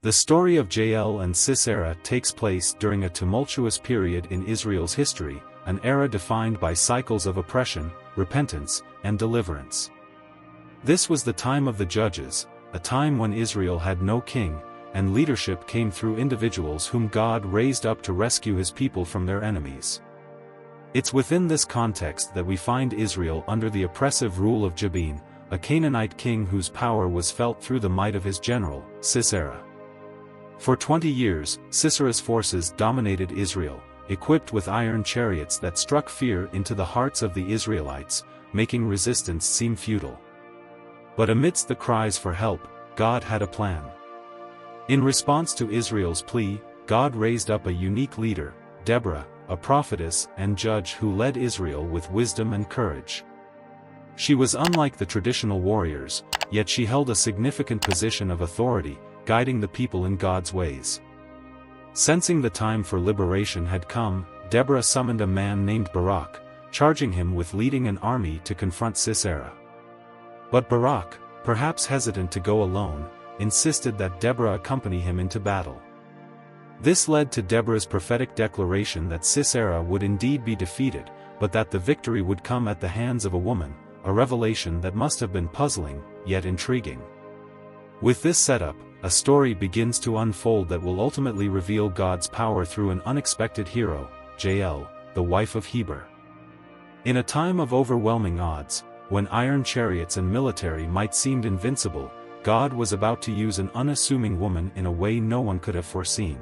The story of Jael and Sisera takes place during a tumultuous period in Israel's history, an era defined by cycles of oppression, repentance, and deliverance. This was the time of the judges, a time when Israel had no king, and leadership came through individuals whom God raised up to rescue his people from their enemies. It's within this context that we find Israel under the oppressive rule of Jabin, a Canaanite king whose power was felt through the might of his general, Sisera. For 20 years, Sisera's forces dominated Israel, equipped with iron chariots that struck fear into the hearts of the Israelites, making resistance seem futile. But amidst the cries for help, God had a plan. In response to Israel's plea, God raised up a unique leader, Deborah, a prophetess and judge who led Israel with wisdom and courage. She was unlike the traditional warriors, yet she held a significant position of authority, guiding the people in God's ways. Sensing the time for liberation had come, Deborah summoned a man named Barak, charging him with leading an army to confront Sisera. But Barak, perhaps hesitant to go alone, insisted that Deborah accompany him into battle. This led to Deborah's prophetic declaration that Sisera would indeed be defeated, but that the victory would come at the hands of a woman, a revelation that must have been puzzling, yet intriguing. With this setup, a story begins to unfold that will ultimately reveal God's power through an unexpected hero, Jael, the wife of Heber. In a time of overwhelming odds, when iron chariots and military might seem invincible, God was about to use an unassuming woman in a way no one could have foreseen.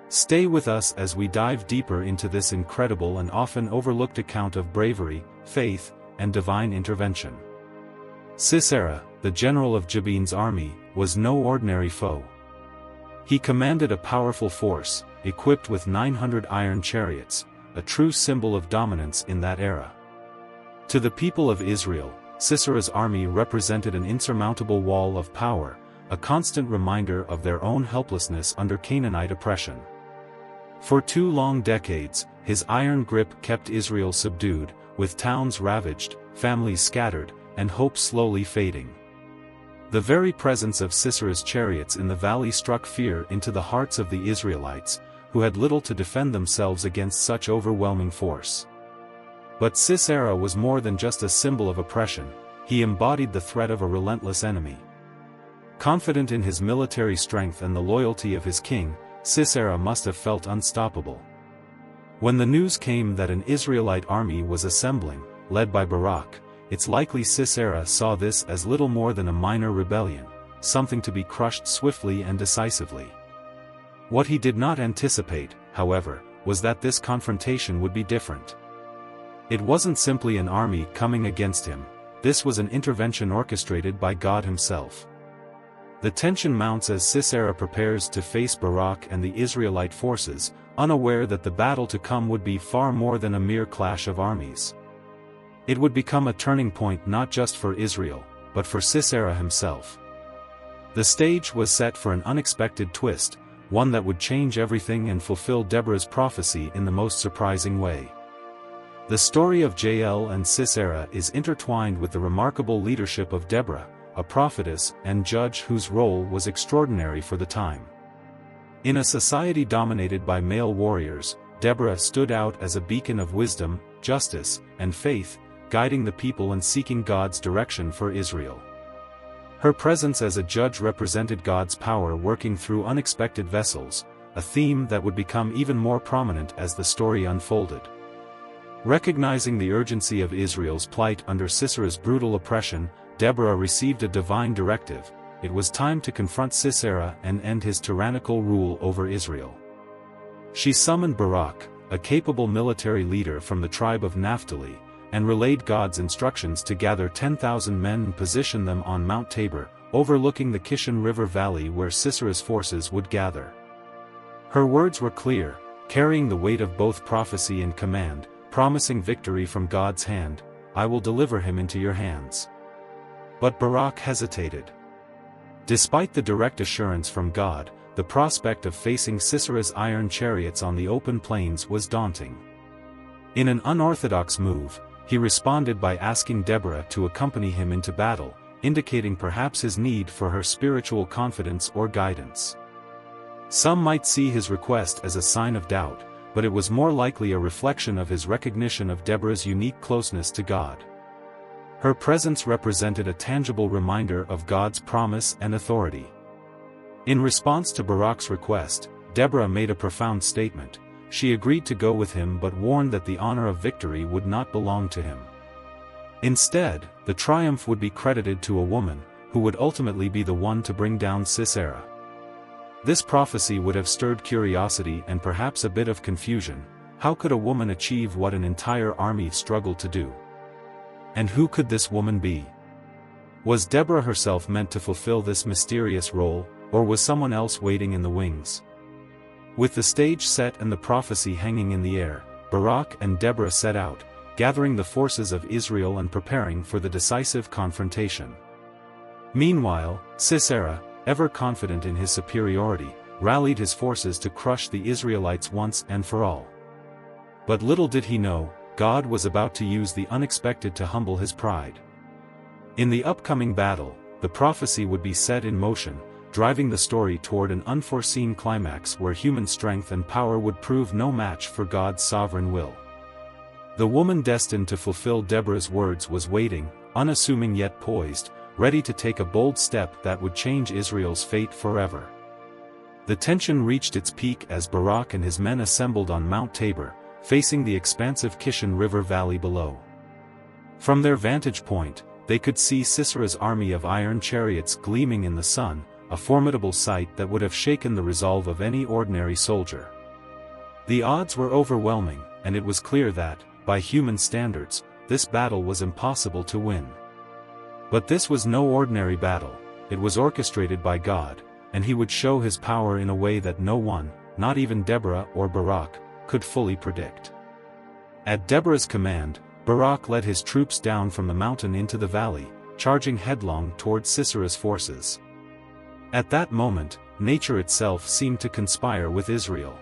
Stay with us as we dive deeper into this incredible and often overlooked account of bravery, faith, and divine intervention. Sisera, the general of Jabin's army, was no ordinary foe. He commanded a powerful force, equipped with 900 iron chariots, a true symbol of dominance in that era. To the people of Israel, Sisera's army represented an insurmountable wall of power, a constant reminder of their own helplessness under Canaanite oppression. For 2 long decades, his iron grip kept Israel subdued, with towns ravaged, families scattered, and hope slowly fading. The very presence of Sisera's chariots in the valley struck fear into the hearts of the Israelites, who had little to defend themselves against such overwhelming force. But Sisera was more than just a symbol of oppression, he embodied the threat of a relentless enemy. Confident in his military strength and the loyalty of his king, Sisera must have felt unstoppable. When the news came that an Israelite army was assembling, led by Barak, it's likely Sisera saw this as little more than a minor rebellion, something to be crushed swiftly and decisively. What he did not anticipate, however, was that this confrontation would be different. It wasn't simply an army coming against him, this was an intervention orchestrated by God himself. The tension mounts as Sisera prepares to face Barak and the Israelite forces, unaware that the battle to come would be far more than a mere clash of armies. It would become a turning point not just for Israel, but for Sisera himself. The stage was set for an unexpected twist, one that would change everything and fulfill Deborah's prophecy in the most surprising way. The story of Jael and Sisera is intertwined with the remarkable leadership of Deborah, a prophetess and judge whose role was extraordinary for the time. In a society dominated by male warriors, Deborah stood out as a beacon of wisdom, justice, and faith, guiding the people and seeking God's direction for Israel. Her presence as a judge represented God's power working through unexpected vessels, a theme that would become even more prominent as the story unfolded. Recognizing the urgency of Israel's plight under Sisera's brutal oppression, Deborah received a divine directive: it was time to confront Sisera and end his tyrannical rule over Israel. She summoned Barak, a capable military leader from the tribe of Naphtali, and relayed God's instructions to gather 10,000 men and position them on Mount Tabor, overlooking the Kishon River valley where Sisera's forces would gather. Her words were clear, carrying the weight of both prophecy and command, promising victory from God's hand: "I will deliver him into your hands." But Barak hesitated. Despite the direct assurance from God, the prospect of facing Sisera's iron chariots on the open plains was daunting. In an unorthodox move, he responded by asking Deborah to accompany him into battle, indicating perhaps his need for her spiritual confidence or guidance. Some might see his request as a sign of doubt, but it was more likely a reflection of his recognition of Deborah's unique closeness to God. Her presence represented a tangible reminder of God's promise and authority. In response to Barak's request, Deborah made a profound statement. She agreed to go with him but warned that the honor of victory would not belong to him. Instead, the triumph would be credited to a woman, who would ultimately be the one to bring down Sisera. This prophecy would have stirred curiosity and perhaps a bit of confusion. How could a woman achieve what an entire army struggled to do? And who could this woman be? Was Deborah herself meant to fulfill this mysterious role, or was someone else waiting in the wings? With the stage set and the prophecy hanging in the air, Barak and Deborah set out, gathering the forces of Israel and preparing for the decisive confrontation. Meanwhile, Sisera, ever confident in his superiority, rallied his forces to crush the Israelites once and for all. But little did he know, God was about to use the unexpected to humble his pride. In the upcoming battle, the prophecy would be set in motion, driving the story toward an unforeseen climax where human strength and power would prove no match for God's sovereign will. The woman destined to fulfill Deborah's words was waiting, unassuming yet poised, ready to take a bold step that would change Israel's fate forever. The tension reached its peak as Barak and his men assembled on Mount Tabor, facing the expansive Kishon River valley below. From their vantage point, they could see Sisera's army of iron chariots gleaming in the sun, a formidable sight that would have shaken the resolve of any ordinary soldier. The odds were overwhelming, and it was clear that, by human standards, this battle was impossible to win. But this was no ordinary battle. It was orchestrated by God, and he would show his power in a way that no one, not even Deborah or Barak, could fully predict. At Deborah's command, Barak led his troops down from the mountain into the valley, charging headlong toward Sisera's forces. At that moment, nature itself seemed to conspire with Israel.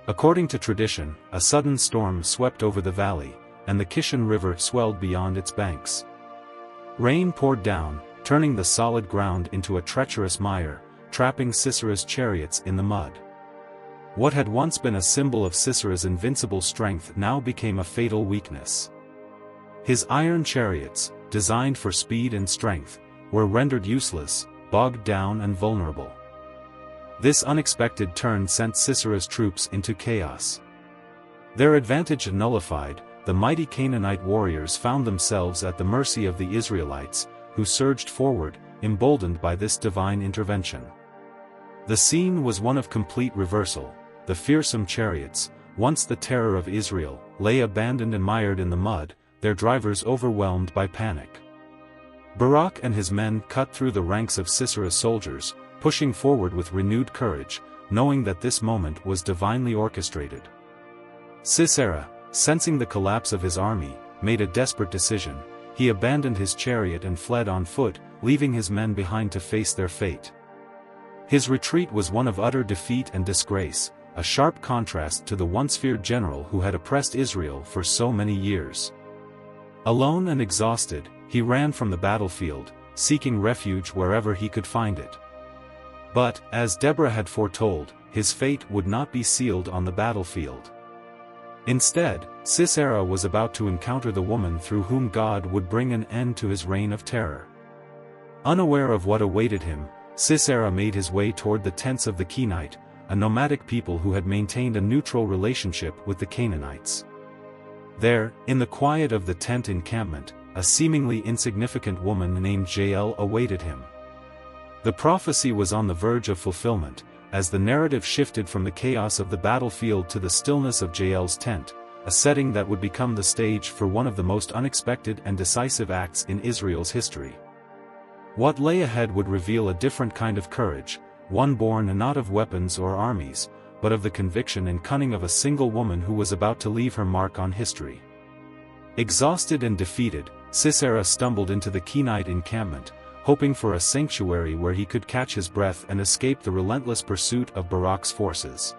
According to tradition, a sudden storm swept over the valley, and the Kishon River swelled beyond its banks. Rain poured down, turning the solid ground into a treacherous mire, trapping Sisera's chariots in the mud. What had once been a symbol of Sisera's invincible strength now became a fatal weakness. His iron chariots, designed for speed and strength, were rendered useless, bogged down and vulnerable. This unexpected turn sent Sisera's troops into chaos. Their advantage nullified, the mighty Canaanite warriors found themselves at the mercy of the Israelites, who surged forward, emboldened by this divine intervention. The scene was one of complete reversal. The fearsome chariots, once the terror of Israel, lay abandoned and mired in the mud, their drivers overwhelmed by panic. Barak and his men cut through the ranks of Sisera's soldiers, pushing forward with renewed courage, knowing that this moment was divinely orchestrated. Sisera, sensing the collapse of his army, made a desperate decision. He abandoned his chariot and fled on foot, leaving his men behind to face their fate. His retreat was one of utter defeat and disgrace, a sharp contrast to the once feared general who had oppressed Israel for so many years. Alone and exhausted, he ran from the battlefield, seeking refuge wherever he could find it. But, as Deborah had foretold, his fate would not be sealed on the battlefield. Instead, Sisera was about to encounter the woman through whom God would bring an end to his reign of terror. Unaware of what awaited him, Sisera made his way toward the tents of the Kenite, a nomadic people who had maintained a neutral relationship with the Canaanites. There, in the quiet of the tent encampment, a seemingly insignificant woman named Jael awaited him. The prophecy was on the verge of fulfillment, as the narrative shifted from the chaos of the battlefield to the stillness of Jael's tent, a setting that would become the stage for one of the most unexpected and decisive acts in Israel's history. What lay ahead would reveal a different kind of courage, one born not of weapons or armies, but of the conviction and cunning of a single woman who was about to leave her mark on history. Exhausted and defeated, Sisera stumbled into the Kenite encampment, hoping for a sanctuary where he could catch his breath and escape the relentless pursuit of Barak's forces.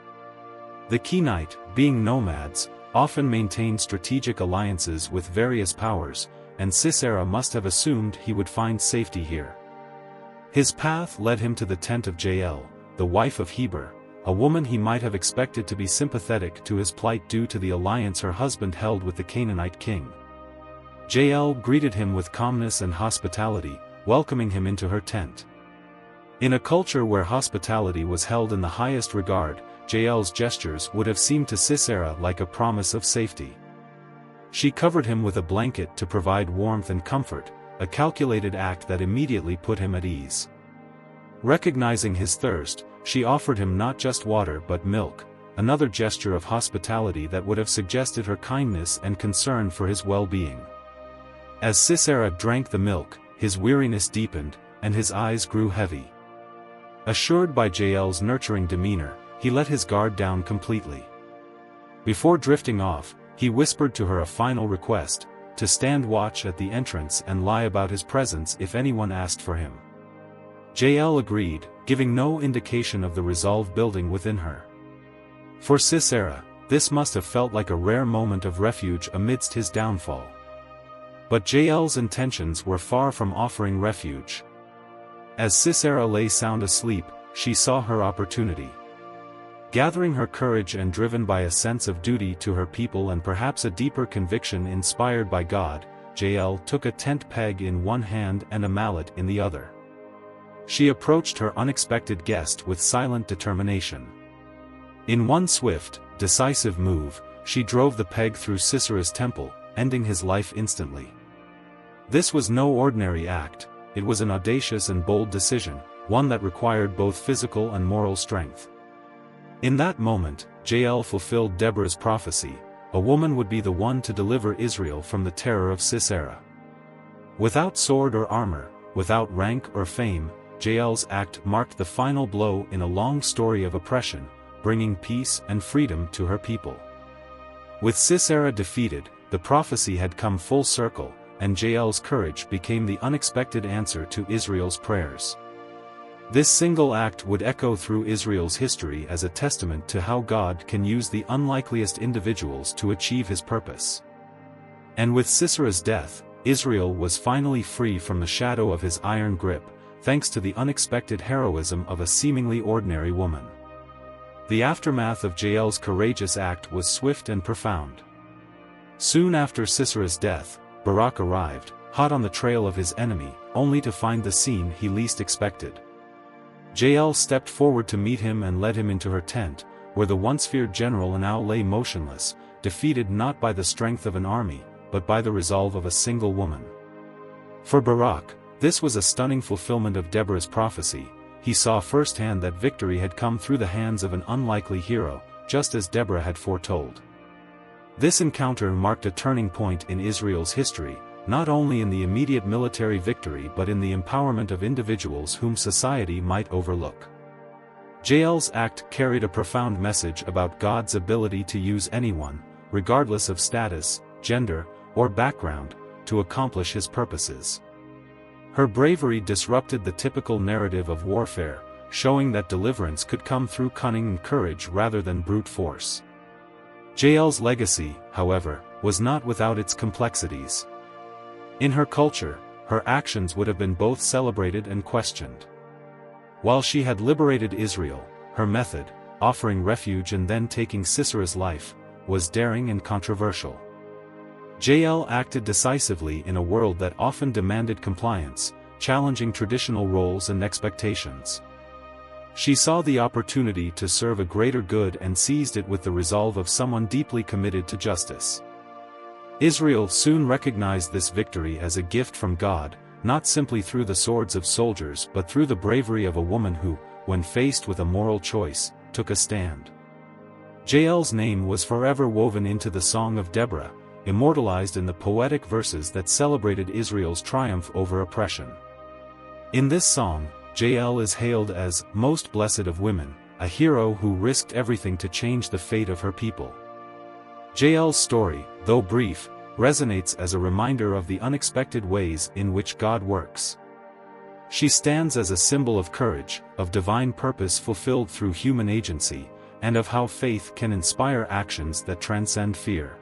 The Kenite, being nomads, often maintained strategic alliances with various powers, and Sisera must have assumed he would find safety here. His path led him to the tent of Jael, the wife of Heber, a woman he might have expected to be sympathetic to his plight due to the alliance her husband held with the Canaanite king. Jael greeted him with calmness and hospitality, welcoming him into her tent. In a culture where hospitality was held in the highest regard, Jael's gestures would have seemed to Sisera like a promise of safety. She covered him with a blanket to provide warmth and comfort, a calculated act that immediately put him at ease. Recognizing his thirst, she offered him not just water but milk, another gesture of hospitality that would have suggested her kindness and concern for his well-being. As Sisera drank the milk, his weariness deepened, and his eyes grew heavy. Assured by Jael's nurturing demeanor, he let his guard down completely. Before drifting off, he whispered to her a final request, to stand watch at the entrance and lie about his presence if anyone asked for him. Jael agreed, giving no indication of the resolve building within her. For Sisera, this must have felt like a rare moment of refuge amidst his downfall. But Jael's intentions were far from offering refuge. As Sisera lay sound asleep, she saw her opportunity. Gathering her courage and driven by a sense of duty to her people and perhaps a deeper conviction inspired by God, Jael took a tent peg in one hand and a mallet in the other. She approached her unexpected guest with silent determination. In one swift, decisive move, she drove the peg through Sisera's temple, ending his life instantly. This was no ordinary act, it was an audacious and bold decision, one that required both physical and moral strength. In that moment, Jael fulfilled Deborah's prophecy: a woman would be the one to deliver Israel from the terror of Sisera. Without sword or armor, without rank or fame, Jael's act marked the final blow in a long story of oppression, bringing peace and freedom to her people. With Sisera defeated, the prophecy had come full circle, and Jael's courage became the unexpected answer to Israel's prayers. This single act would echo through Israel's history as a testament to how God can use the unlikeliest individuals to achieve his purpose. And with Sisera's death, Israel was finally free from the shadow of his iron grip, thanks to the unexpected heroism of a seemingly ordinary woman. The aftermath of Jael's courageous act was swift and profound. Soon after Sisera's death, Barak arrived, hot on the trail of his enemy, only to find the scene he least expected. Jael stepped forward to meet him and led him into her tent, where the once feared general now lay motionless, defeated not by the strength of an army, but by the resolve of a single woman. For Barak, this was a stunning fulfillment of Deborah's prophecy. He saw firsthand that victory had come through the hands of an unlikely hero, just as Deborah had foretold. This encounter marked a turning point in Israel's history, not only in the immediate military victory but in the empowerment of individuals whom society might overlook. Jael's act carried a profound message about God's ability to use anyone, regardless of status, gender, or background, to accomplish his purposes. Her bravery disrupted the typical narrative of warfare, showing that deliverance could come through cunning and courage rather than brute force. Jael's legacy, however, was not without its complexities. In her culture, her actions would have been both celebrated and questioned. While she had liberated Israel, her method, offering refuge and then taking Sisera's life, was daring and controversial. Jael acted decisively in a world that often demanded compliance, challenging traditional roles and expectations. She saw the opportunity to serve a greater good and seized it with the resolve of someone deeply committed to justice. Israel soon recognized this victory as a gift from God, not simply through the swords of soldiers but through the bravery of a woman who, when faced with a moral choice, took a stand. Jael's name was forever woven into the Song of Deborah, immortalized in the poetic verses that celebrated Israel's triumph over oppression. In this song, Jael is hailed as "most blessed of women," a hero who risked everything to change the fate of her people. Jael's story, though brief, resonates as a reminder of the unexpected ways in which God works. She stands as a symbol of courage, of divine purpose fulfilled through human agency, and of how faith can inspire actions that transcend fear.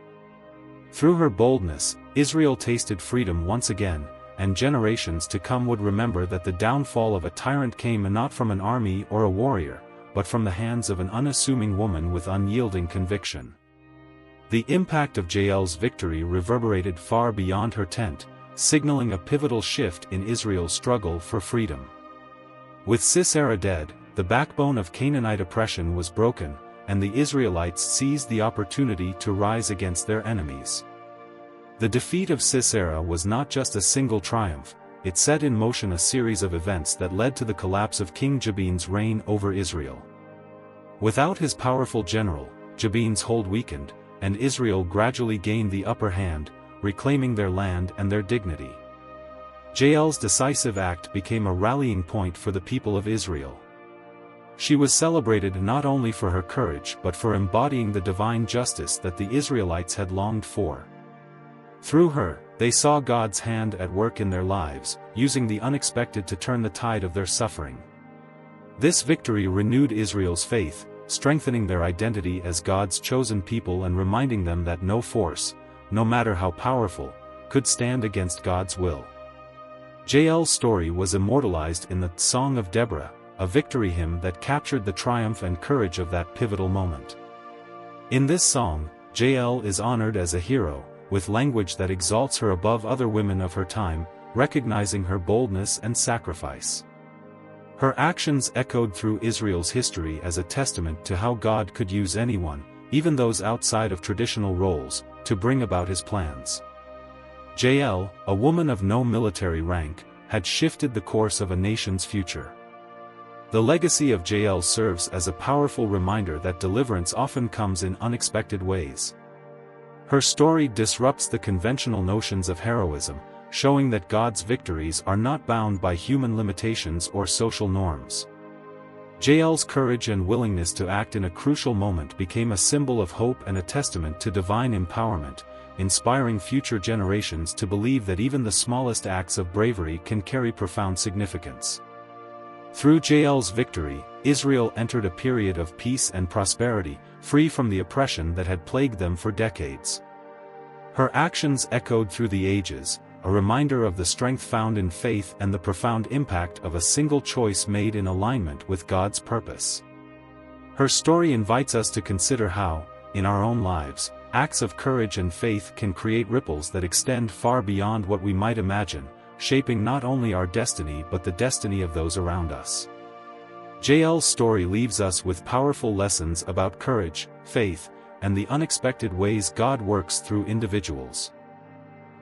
Through her boldness, Israel tasted freedom once again, and generations to come would remember that the downfall of a tyrant came not from an army or a warrior, but from the hands of an unassuming woman with unyielding conviction. The impact of Jael's victory reverberated far beyond her tent, signaling a pivotal shift in Israel's struggle for freedom. With Sisera dead, the backbone of Canaanite oppression was broken, and the Israelites seized the opportunity to rise against their enemies. The defeat of Sisera was not just a single triumph, it set in motion a series of events that led to the collapse of King Jabin's reign over Israel. Without his powerful general, Jabin's hold weakened, and Israel gradually gained the upper hand, reclaiming their land and their dignity. Jael's decisive act became a rallying point for the people of Israel. She was celebrated not only for her courage but for embodying the divine justice that the Israelites had longed for. Through her, they saw God's hand at work in their lives, using the unexpected to turn the tide of their suffering. This victory renewed Israel's faith, strengthening their identity as God's chosen people and reminding them that no force, no matter how powerful, could stand against God's will. Jael's story was immortalized in the Song of Deborah, a victory hymn that captured the triumph and courage of that pivotal moment. In this song, Jael is honored as a hero, with language that exalts her above other women of her time, recognizing her boldness and sacrifice. Her actions echoed through Israel's history as a testament to how God could use anyone, even those outside of traditional roles, to bring about his plans. Jael, a woman of no military rank, had shifted the course of a nation's future. The legacy of Jael serves as a powerful reminder that deliverance often comes in unexpected ways. Her story disrupts the conventional notions of heroism, showing that God's victories are not bound by human limitations or social norms. Jael's courage and willingness to act in a crucial moment became a symbol of hope and a testament to divine empowerment, inspiring future generations to believe that even the smallest acts of bravery can carry profound significance. Through Jael's victory, Israel entered a period of peace and prosperity, free from the oppression that had plagued them for decades. Her actions echoed through the ages, a reminder of the strength found in faith and the profound impact of a single choice made in alignment with God's purpose. Her story invites us to consider how, in our own lives, acts of courage and faith can create ripples that extend far beyond what we might imagine, shaping not only our destiny but the destiny of those around us. Jael's story leaves us with powerful lessons about courage, faith, and the unexpected ways God works through individuals.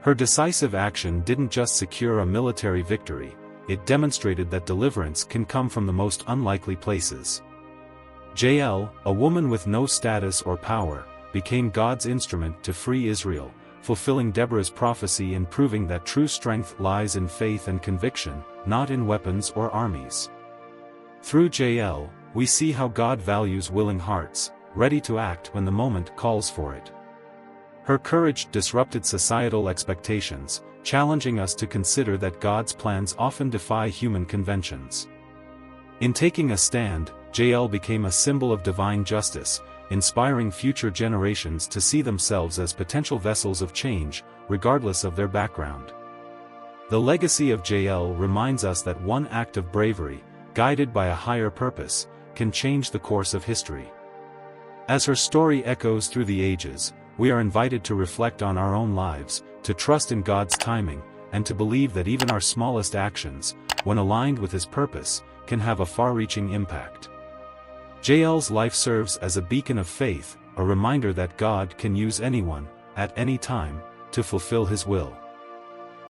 Her decisive action didn't just secure a military victory, it demonstrated that deliverance can come from the most unlikely places. Jael, a woman with no status or power, became God's instrument to free Israel, fulfilling Deborah's prophecy and proving that true strength lies in faith and conviction, not in weapons or armies. Through Jael, we see how God values willing hearts, ready to act when the moment calls for it. Her courage disrupted societal expectations, challenging us to consider that God's plans often defy human conventions. In taking a stand, Jael became a symbol of divine justice, inspiring future generations to see themselves as potential vessels of change, regardless of their background. The legacy of Jael reminds us that one act of bravery, guided by a higher purpose, can change the course of history. As her story echoes through the ages, we are invited to reflect on our own lives, to trust in God's timing, and to believe that even our smallest actions, when aligned with His purpose, can have a far-reaching impact. Jael's life serves as a beacon of faith, a reminder that God can use anyone, at any time, to fulfill His will.